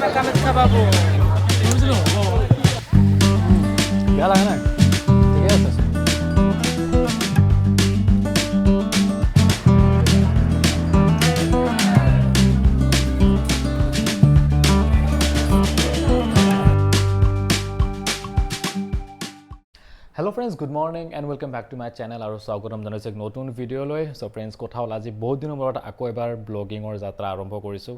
Maa Kamakhya babu. বেয়া লাগে নাই ঠিকে আছে Hello friends, good morning and welcome back to my channel আৰু স্বাগতম জনাইছো এক নতুন ভিডিও লৈ সো फ्रेंड्स কথা হ'ল আজি বহুত দিনৰ মূৰত আকৌ এবাৰ ব্লগিংৰ যাত্ৰা আৰম্ভ কৰিছো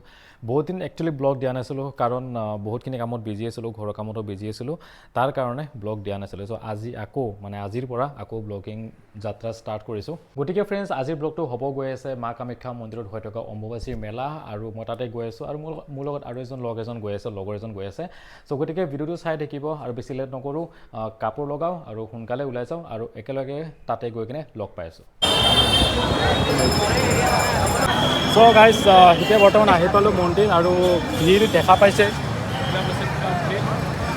বহুত দিন একচুয়ালি ব্লগ দিয়া নাছিলো কাৰণ বহুতখিনি কামত বিজি আছিলো ঘৰৰ কামতো বিজি আছিলো তাৰ কাৰণে ব্লগ দিয়া নাছিলো সো আজি আকৌ মানে আজিৰ পৰা আকৌ ব্লগিং যাত্ৰা ষ্টাৰ্ট কৰিছো গতিকে फ्रेंड्स আজিৰ ব্লগটো হ'ব গৈ আছে মা কামাখ্যা মন্দিৰত হৈ থকা অম্বুবাচী মেলা আৰু মই তাতে গৈ আছো আৰু মোৰ লগত আৰু এজন লগ এজন গৈ আছে লগৰ এজন গৈ আছে সো গতিকে ভিডিওটো চাই থাকিব আৰু বেছি লেট নকৰো কাপোৰ লগাও আৰু সোনকালে ওলাই যাও আৰু একেলগে তাতে গৈ কিনে লগ পাইছো সো গাইস হিতে বৰ্তমান আহি পালো মন্দিৰ আৰু ভিৰ দেখা পাইছে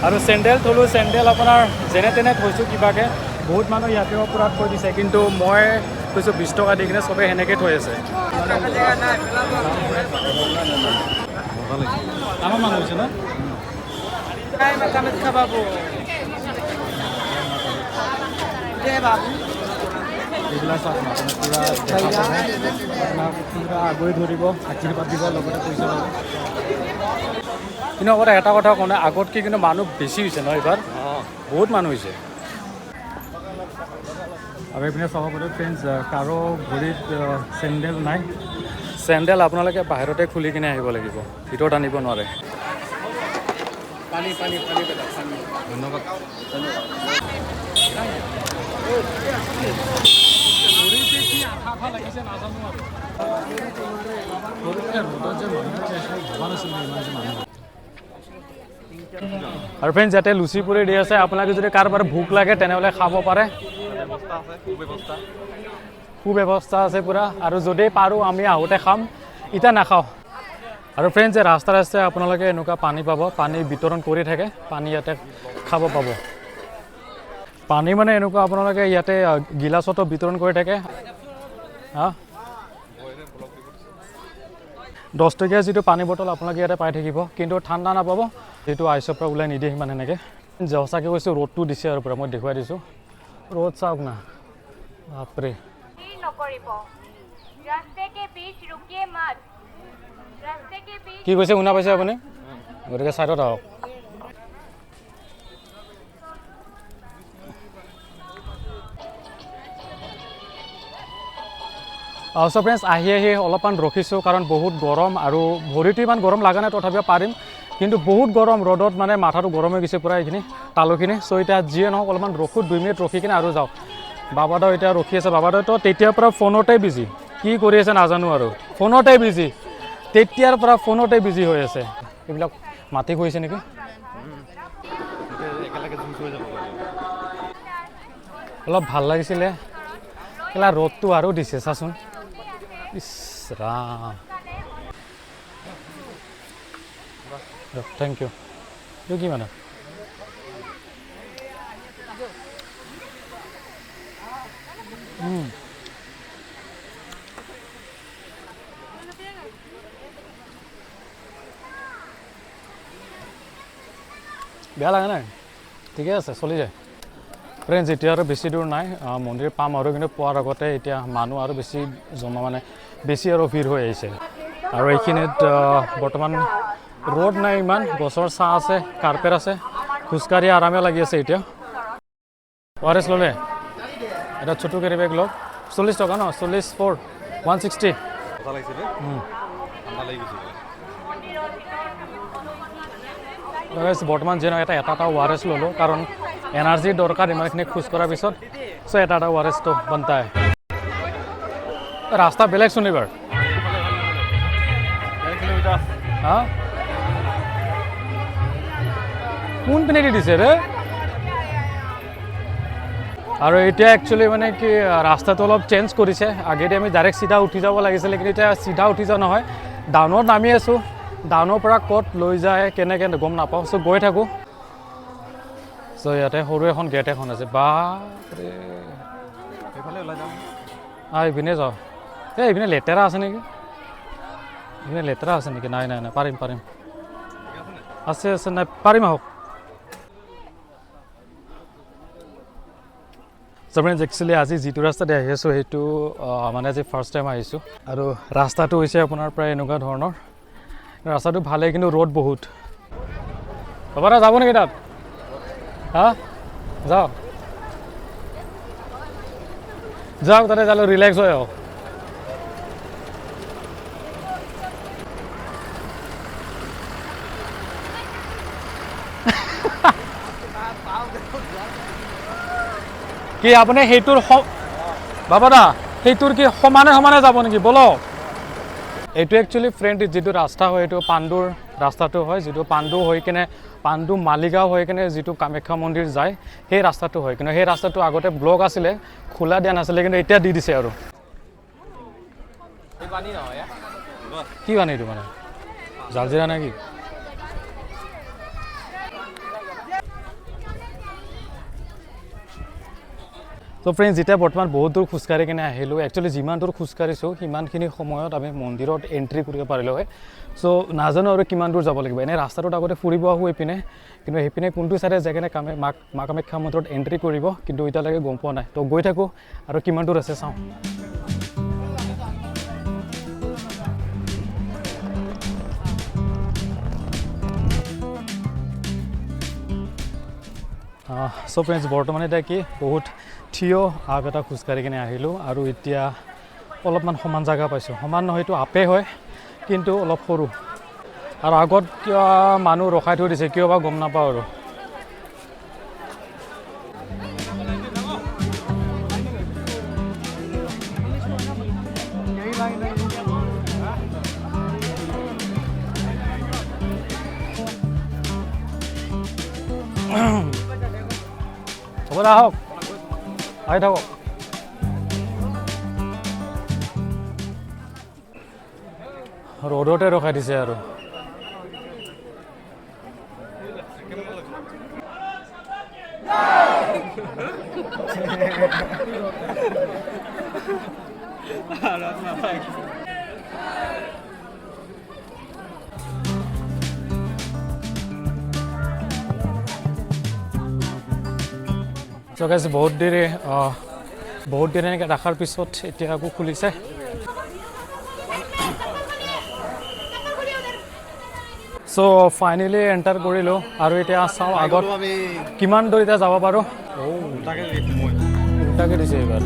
আৰু চেন্ডেল থলো চেন্ডেল আপোনাৰ যেনে তেনে থৈছো কিবাকে বহুত মানুহ ইয়াতে পুৰা থৈ দিছে কিন্তু মই কৈছো 20 টকা দি কিনে সবে হেনেকে থৈ আছে আমাৰ মানুহ হৈছে না Maa Kamakhya babu. Jai babu. এইবিলাক চাওক পুৰা আগুৱাই ধৰিব আশীৰ্বাদ দিব লগতে পইচা ল'ব কিন্তু আগতে এটা কথা কওঁ আগতকৈ কিন্তু মানুহ বেছি হৈছে ন এইবাৰ বহুত মানুহ হৈছে আৰু এইপিনে চাব পাৰে ফ্ৰেণ্ডছ কাৰো ভৰিত চেণ্ডেল নাই চেণ্ডেল আপোনালোকে বাহিৰতে খুলি কিনে আহিব লাগিব ভিতৰত আনিব নোৱাৰে পানী পানী পানী ধন্যবাদ আৰু ফ্ৰেণ্ডছ ইয়াতে লুচি পুৰি দি আছে আপোনালোকে যদি কাৰোবাৰ ভোক লাগে তেনেহ'লে খাব পাৰে সুব্যৱস্থা আছে পুৰা আৰু যদি পাৰোঁ আমি আহোঁতে খাম এতিয়া নাখাওঁ আৰু ফ্ৰেণ্ডছ ৰাস্তা ৰাস্তাই আপোনালোকে এনেকুৱা পানী পাব পানী বিতৰণ কৰি থাকে পানী ইয়াতে খাব পাব পানী মানে এনেকুৱা আপোনালোকে ইয়াতে গিলাচতো বিতৰণ কৰি থাকে হা 10 টকীয়া যিটো পানী বটল আপোনালোকে ইয়াতে পাই থাকিব কিন্তু ঠাণ্ডা নাপাব যেটো আইচৰ পৰা ওলাই নিদিয়ে সিমান এনেকৈ সঁচাকৈ কৈছোঁ ৰ'দটো দিছে আৰু পৰা মই দেখুৱাই দিছোঁ ৰ'দ চাওক না বাপৰে কি কৈছে শুনা পাইছে আপুনি গতিকে ছাইডত আহক সো ফ্ৰেণ্ডছ আহি অলপমান ৰখিছোঁ কাৰণ বহুত গৰম আৰু ভৰিটো ইমান গৰম লগা নাই তথাপিও পাৰিম কিন্তু বহুত গৰম ৰ'দত মানে মাথাটো গৰম হৈ গৈছে পূৰা এইখিনি তালুখিনি চ' এতিয়া যিয়ে নহওক অলপমান ৰখোঁ 2 মিনিট ৰখি কিনে আৰু যাওঁ বাবাদাও এতিয়া ৰখি আছে বাবাদাওতো তেতিয়াৰ পৰা ফোনতে বিজি কি কৰি আছে নাজানো আৰু ফোনতে বিজি তেতিয়াৰ পৰা ফোনতে বিজি হৈ আছে এইবিলাক মাটি গৈছে নেকি অলপ ভাল লাগিছিলে কেলা ৰ'দটো আৰু দিছে চাচোন ইছ ৰাম থেংক ইউ এইটো কি মানে বেয়া লাগে নাই ঠিকে আছে চলি যায় ফ্ৰেণ্ডছ এতিয়া আৰু বেছি দূৰ নাই মন্দিৰ পাম আৰু কিন্তু পোৱাৰ আগতে এতিয়া মানুহ আৰু বেছি জমা মানে বেছি আৰু ভিৰ হৈ আহিছে আৰু এইখিনিত বৰ্তমান ৰ'দ নাই ইমান গছৰ ছাঁ আছে কাৰ্পেট আছে খোজকাঢ়ি আৰামে লাগি আছে এতিয়া ORS ল'লে এটা ছোটো কেৰি বেগ লওক 40 টকা ন 44 160 বৰ্তমান যেন এটা ORS ল'লোঁ কাৰণ এনাৰ্জিৰ দৰকাৰ ইমানখিনি খোজ কঢ়াৰ পিছত চ' এটা ORSটো বনতা ৰাস্তা বেলেগ শনিবাৰ হা কোন পিনে দি দিছে ৰে আৰু এতিয়া একচুয়ালি মানে কি ৰাস্তাটো অলপ চেঞ্জ কৰিছে আগেদি আমি ডাইৰেক্ট সিধা উঠি যাব লাগিছিল কিন্তু এতিয়া সিধা উঠি যোৱা নহয় ডাউনত নামি আছো ডাউনৰ পৰা ক'ত লৈ যায় কেনেকৈ গম নাপাওঁ চ' গৈ থাকোঁ চ' ইয়াতে সৰু এখন গেট এখন আছে বাপৰে এইফালে ওলাই যাম এইপিনে যাওঁ এইপিনে লেতেৰা আছে নেকি এইপিনে লেতেৰা আছে নেকি নাই নাই নাই পাৰিম পাৰিম আছে আছে নাই পাৰিম আহক So friends, actually আজি যিটো ৰাস্তাতে আহি আছোঁ সেইটো মানে আজি ফাৰ্ষ্ট টাইম আহিছোঁ আৰু ৰাস্তাটো হৈছে আপোনাৰ প্ৰায় এনেকুৱা ধৰণৰ ৰাস্তাটো ভালেই কিন্তু ৰ'দ বহুত বাবা যাব নেকি তাত হা যাওক যাওক তাতে যালে ৰিলেক্স হয় আহক কি আপুনি সেইটোৰ বাবা দা সেইটোৰ কি সমানে সমানে যাব নেকি বলক এইটো একচুৱেলি ফ্ৰেণ্ড যিটো ৰাস্তা হয় এইটো পাণ্ডুৰ ৰাস্তাটো হয় যিটো পাণ্ডু হৈ কিনে পাণ্ডু মালিগাঁও হৈ কিনে যিটো কামাখ্যা মন্দিৰ যায় সেই ৰাস্তাটো হয় কিন্তু সেই ৰাস্তাটো আগতে ব্লক আছিলে খোলা দিয়া নাছিলে কিন্তু এতিয়া দি দিছে আৰু কি পানী এইটো মানে জালজিৰা নে কি তো ফ্ৰেণ্ডছ যেতিয়া বৰ্তমান বহুত দূৰ খোজকাঢ়ি কিনে আহিলোঁ একচুৱেলি যিমান দূৰ খোজকাঢ়িছোঁ সিমানখিনি সময়ত আমি মন্দিৰত এণ্ট্ৰি কৰিব পাৰিলোঁ হয় চ' নাজানো আৰু কিমান দূৰ যাব লাগিব এনেই ৰাস্তাটোত আগতে ফুৰিব আহোঁ এইপিনে কিন্তু সেইপিনে কোনটো চাইডে যাই কিনে মা কামাখ্যা মন্দিৰত এণ্ট্ৰি কৰিব কিন্তু এতিয়ালৈকে গম পোৱা নাই তো গৈ থাকোঁ আৰু কিমান দূৰ আছে চাওঁ চ' ফ্ৰেণ্ডছ বৰ্তমান এতিয়া কি বহুত থিয় আগ এটা খোজকাঢ়ি কিনে আহিলোঁ আৰু এতিয়া অলপমান সমান জেগা পাইছোঁ সমান নহয়তো আপে হয় কিন্তু অলপ সৰু আৰু আগত কিয় মানুহ ৰখাই থৈ দিছে কিয় বা গম নাপাওঁ আৰু হ'ব দে আহক আহি থাকক ৰ'দতে ৰখাই দিছে আৰু চ' গাইজ বহুত দেৰি এনেকৈ ৰখাৰ পিছত এতিয়া আকৌ খুলিছে চ' ফাইনেলি এণ্টাৰ কৰিলোঁ আৰু এতিয়া চাওঁ আগত কিমান দূৰ এতিয়া যাব পাৰোঁ উল্টাকে দিছে এইবাৰ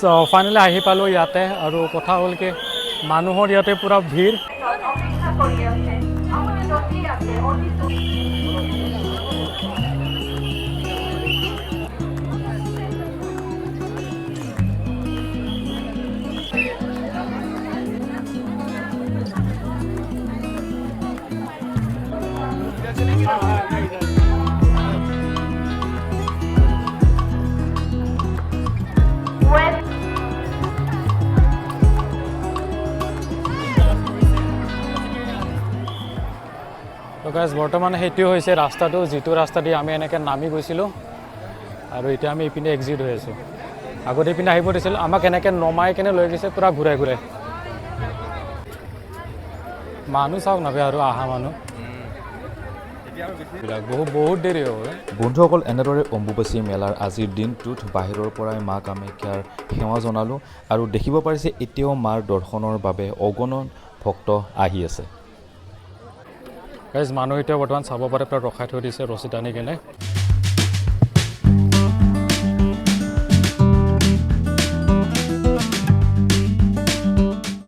চ' ফাইনেলি আহি পালোঁ ইয়াতে আৰু কথা হ'ল কি মানুহৰ ইয়াতে পূৰা ভিৰ তো গাইজ বৰ্তমান সেইটোৱে হৈছে ৰাস্তাটো যিটো ৰাস্তা দি আমি এনেকৈ নামি গৈছিলোঁ আৰু এতিয়া আমি এইপিনে এক্সিট হৈ আছোঁ আগতে এইপিনে আহিব দিছিল আমাক এনেকৈ নমাই কেনে লৈ গৈছে পূৰা ঘূৰাই ঘূৰাই মানুহ চাওক নাপায় আৰু আহা মানুহ বহুত দেৰি হ'ব বন্ধুসকল এনেদৰে অম্বুবাচী মেলাৰ আজিৰ দিনটোত বাহিৰৰ পৰাই মা কামাখ্যাৰ সেৱা জনালোঁ আৰু দেখিব পাৰিছে এতিয়াও মাৰ দৰ্শনৰ বাবে অগণন ভক্ত আহি আছে গাইজ মানুহ এতিয়া বৰ্তমান চাব পাৰে প্ৰায় ৰখাই থৈ দিছে ৰছী টানি কেনে